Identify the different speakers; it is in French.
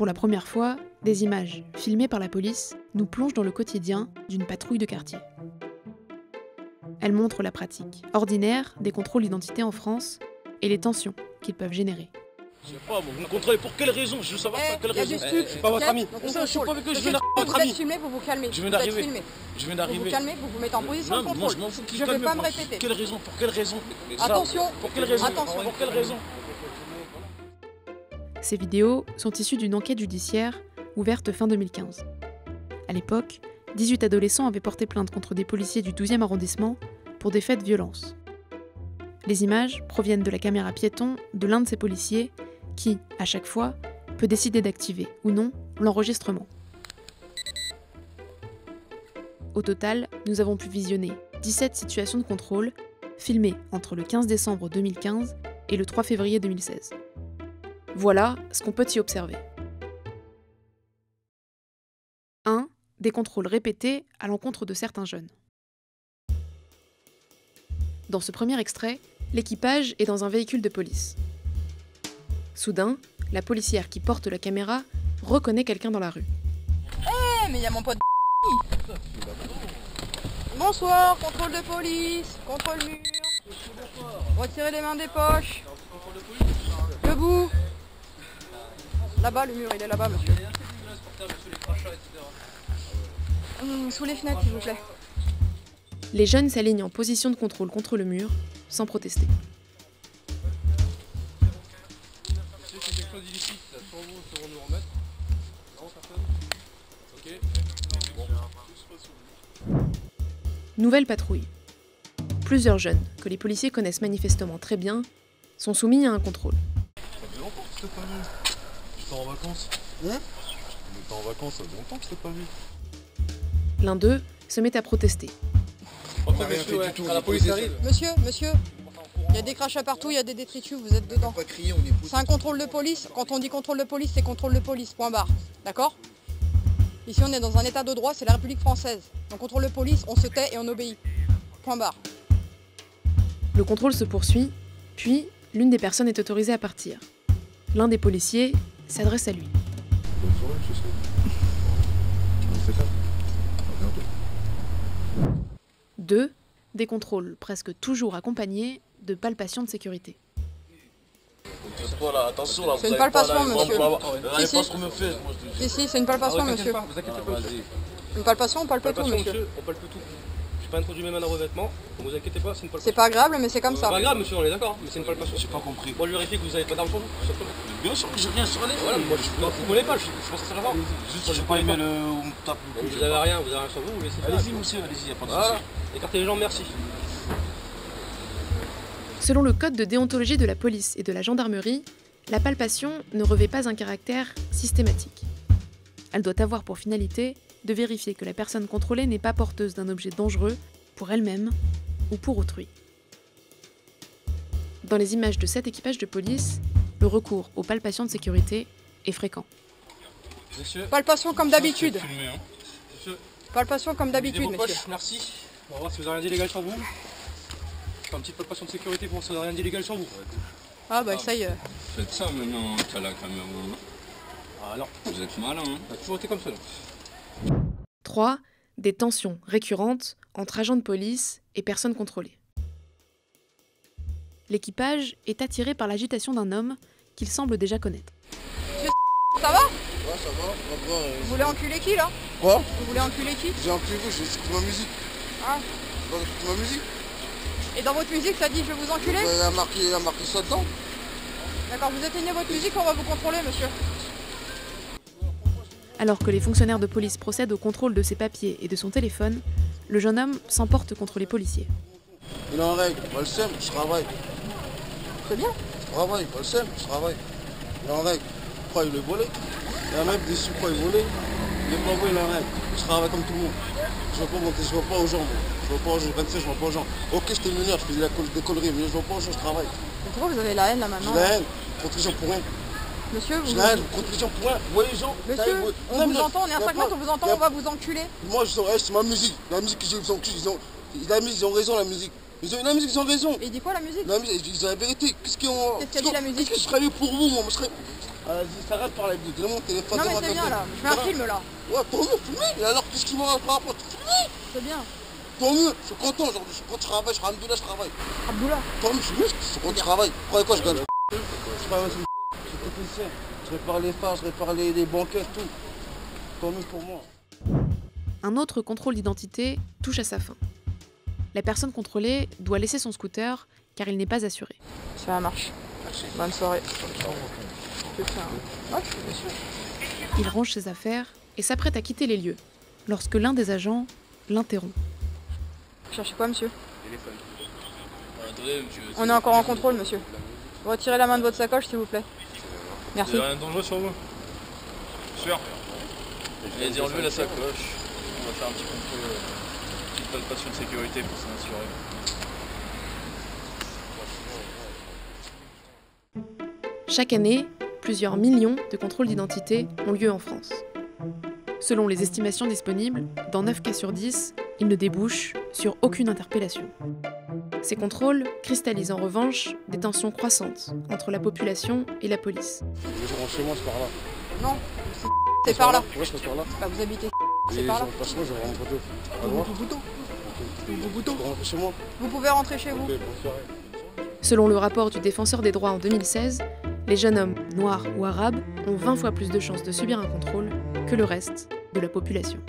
Speaker 1: Pour la première fois, des images, filmées par la police, nous plongent dans le quotidien d'une patrouille de quartier. Elles montrent la pratique ordinaire des contrôles d'identité en France et les tensions qu'ils peuvent générer.
Speaker 2: Je sais pas, vous me contrôlez pour quelle raison? Je veux savoir pour quelle raison.
Speaker 3: Je
Speaker 2: suis pas votre ami. Je suis pas avec eux, je viens d'arriver votre ami.
Speaker 3: Vous êtes filmé, vous vous calmez.
Speaker 2: Je viens d'arriver.
Speaker 3: Vous vous calmez, vous vous mettez en position de contrôle.
Speaker 2: Moi je m'en fous.
Speaker 3: Je ne vais pas me répéter.
Speaker 2: Quelle raison? Pour quelle raison?
Speaker 3: Attention.
Speaker 2: Pour quelle raison?
Speaker 3: Attention.
Speaker 2: Pour quelle raison?
Speaker 1: Ces vidéos sont issues d'une enquête judiciaire ouverte fin 2015. À l'époque, 18 adolescents avaient porté plainte contre des policiers du 12e arrondissement pour des faits de violence. Les images proviennent de la caméra piéton de l'un de ces policiers qui, à chaque fois, peut décider d'activer ou non l'enregistrement. Au total, nous avons pu visionner 17 situations de contrôle filmées entre le 15 décembre 2015 et le 3 février 2016. Voilà ce qu'on peut y observer. 1. Des contrôles répétés à l'encontre de certains jeunes. Dans ce premier extrait, l'équipage est dans un véhicule de police. Soudain, la policière qui porte la caméra reconnaît quelqu'un dans la rue.
Speaker 3: Mais il y a mon pote. Bonsoir, contrôle de police, contrôle mur. Retirez les mains des poches. Debout. Là-bas, le mur, il est là-bas, monsieur. Sous les fenêtres, s'il vous plaît.
Speaker 1: Les jeunes s'alignent en position de contrôle contre le mur, sans protester. Nouvelle patrouille. Plusieurs jeunes, que les policiers connaissent manifestement très bien, sont soumis à un contrôle.
Speaker 4: Ça fait longtemps que je t'ai pas vu. J'étais en vacances. On était en vacances, ça fait longtemps que je t'ai pas vu.
Speaker 1: L'un d'eux se met à protester.
Speaker 3: Monsieur, il y a des crachats partout, il y a des détritus, vous êtes dedans. C'est un contrôle de police. Quand on dit contrôle de police, c'est contrôle de police, point barre. D'accord? Ici, on est dans un état de droit, c'est la République française. Donc contrôle de police, on se tait et on obéit. Point barre.
Speaker 1: Le contrôle se poursuit, puis l'une des personnes est autorisée à partir. L'un des policiers s'adresse à lui.
Speaker 4: Bonne soirée, je sais. C'est ça. À bientôt.
Speaker 1: 2. Des contrôles presque toujours accompagnés de palpations de sécurité.
Speaker 2: Attention là,
Speaker 3: c'est une palpation, monsieur.
Speaker 2: Si,
Speaker 3: c'est une palpation, monsieur.
Speaker 2: Vous inquiétez pas,
Speaker 3: Une palpation, on palpe tout, monsieur.
Speaker 2: On palpe tout. Je n'ai pas introduit mes mains dans vos vêtements, donc vous inquiétez pas, c'est une palpation.
Speaker 3: C'est pas agréable, mais c'est comme ça.
Speaker 2: C'est pas grave, monsieur, on est d'accord, mais c'est une palpation.
Speaker 4: J'ai pas compris.
Speaker 2: Moi, je vérifie que vous n'avez pas d'arme sur vous, tout simplement.
Speaker 4: Bien sûr que j'ai rien sur les.
Speaker 2: Voilà, moi, je ne connais pas, je pense que ça va voir.
Speaker 4: Juste, j'ai pas aimé le. On me tape.
Speaker 2: Vous avez rien sur vous, laissez faire.
Speaker 4: Allez-y, monsieur, allez-y, y a pas de
Speaker 2: Voilà,
Speaker 4: souci.
Speaker 2: écartez les jambes, merci.
Speaker 1: Selon le code de déontologie de la police et de la gendarmerie, la palpation ne revêt pas un caractère systématique. Elle doit avoir pour finalité de vérifier que la personne contrôlée n'est pas porteuse d'un objet dangereux pour elle-même ou pour autrui. Dans les images de cet équipage de police, le recours aux palpations de sécurité est fréquent.
Speaker 2: Monsieur.
Speaker 3: Palpation comme d'habitude.
Speaker 2: Monsieur.
Speaker 3: Palpation comme d'habitude, monsieur.
Speaker 2: Poches, merci. On va voir si vous n'avez rien d'illégal sur vous. Une petite palpation de sécurité pour voir si vous n'avez rien d'illégal sur vous.
Speaker 3: Ah bah ça y est.
Speaker 5: Faites ça maintenant, t'as la caméra.
Speaker 2: Alors,
Speaker 5: vous êtes malin, hein.
Speaker 2: ça a toujours été comme ça.
Speaker 1: 3. Des tensions récurrentes entre agents de police et personnes contrôlées. L'équipage est attiré par l'agitation d'un homme qu'il semble déjà connaître.
Speaker 3: Ça va?
Speaker 4: Ouais, ça va.
Speaker 3: Vous voulez enculer qui là?
Speaker 4: Quoi?
Speaker 3: Vous voulez enculer qui?
Speaker 4: J'ai enculé vous, j'ai écouté ma musique.
Speaker 3: Ah.
Speaker 4: J'ai écouté ma musique.
Speaker 3: Et dans votre musique, ça dit je vais vous enculer?
Speaker 4: Il a marqué ça dedans.
Speaker 3: D'accord, vous éteignez votre musique, on va vous contrôler, monsieur.
Speaker 1: Alors que les fonctionnaires de police procèdent au contrôle de ses papiers et de son téléphone, le jeune homme s'emporte contre les policiers.
Speaker 4: Il est en règle, moi le seum, je travaille.
Speaker 3: C'est bien.
Speaker 4: Je travaille, moi le seum, je travaille. Il est en règle. Pourquoi il est volé? Il y a un mec déçu, pourquoi il est volé? Il est pas volé, il est en règle. Je travaille comme tout le monde. Je ne vois pas aux gens. Je ne vois pas aux gens, 27, je ne vois pas aux gens. Ok, j'étais mineur, je faisais des conneries, mais je ne vois pas aux gens, je travaille.
Speaker 3: Et pourquoi vous avez la haine là maintenant?
Speaker 4: J'ai la haine, contre les gens pour rien.
Speaker 3: Monsieur, vous...
Speaker 4: J'ai la haine, contre les gens pour rien. Vous voyez les gens?
Speaker 3: Monsieur, on vous entend, on est à 5 mètres, on vous entend, on va vous enculer.
Speaker 4: Moi, c'est ma musique. La musique que j'ai vous encule, ils ont raison, la musique. Ils ont la musique, ils ont raison.
Speaker 3: Et il dit quoi la musique?
Speaker 4: La musique, ils disent la vérité. Qu'est-ce qu'ils ont...
Speaker 3: Qu'est-ce qu'a dit la musique?
Speaker 4: Qu'est-ce que je serais pour vous, moi je serais... Vas-y, s'arrête de parler, donne mon téléphone.
Speaker 3: Non mais c'est bien là, je fais un film là.
Speaker 4: Ouais, tant mieux, filmez. Et alors, qu'est-ce qu'ils m'ont par rapport? Filmez.
Speaker 3: C'est bien.
Speaker 4: Tant mieux, je suis content aujourd'hui, je suis content, je travaille, je suis Alhamdoulilah, je travaille.
Speaker 3: Abdullah.
Speaker 4: Tant mieux, je suis content, je travaille. Croyez quoi, je gagne. Je suis technicien, je répare les phares, je répare les banquettes, tout. Tant mieux pour moi.
Speaker 1: Un autre contrôle d'identité touche à sa fin. La personne contrôlée doit laisser son scooter car il n'est pas assuré.
Speaker 3: Ça marche. Merci. Bonne soirée. Ouais, bien sûr.
Speaker 1: Il range ses affaires et s'apprête à quitter les lieux, lorsque l'un des agents l'interrompt.
Speaker 3: Vous cherchez quoi, monsieur?
Speaker 5: Attendez, monsieur.
Speaker 3: On est encore en contrôle, monsieur. Retirez la main de votre sacoche, s'il vous plaît. Merci.
Speaker 5: Vous avez rien de dangereux sur vous? Sûr. Je vais dire enlever la sacoche. On va faire un petit contrôle, une petite palpation de sécurité pour s'en assurer.
Speaker 1: Chaque année, plusieurs millions de contrôles d'identité ont lieu en France. Selon les estimations disponibles, dans 9 cas sur 10, ils ne débouchent sur aucune interpellation. Ces contrôles cristallisent en revanche des tensions croissantes entre la population et la police.
Speaker 4: Je rentre chez moi, c'est par là.
Speaker 3: Non, c'est par là.
Speaker 4: Ouais, c'est par là.
Speaker 3: Bah, vous habitez, c'est
Speaker 4: Et
Speaker 3: par là.
Speaker 4: je rentre chez moi, je rentre côté. À droite. Je rentre chez moi.
Speaker 3: Vous pouvez rentrer chez vous.
Speaker 4: Ok, bonne soirée.
Speaker 1: Selon le rapport du Défenseur des droits en 2016, les jeunes hommes noirs ou arabes ont 20 fois plus de chances de subir un contrôle que le reste de la population.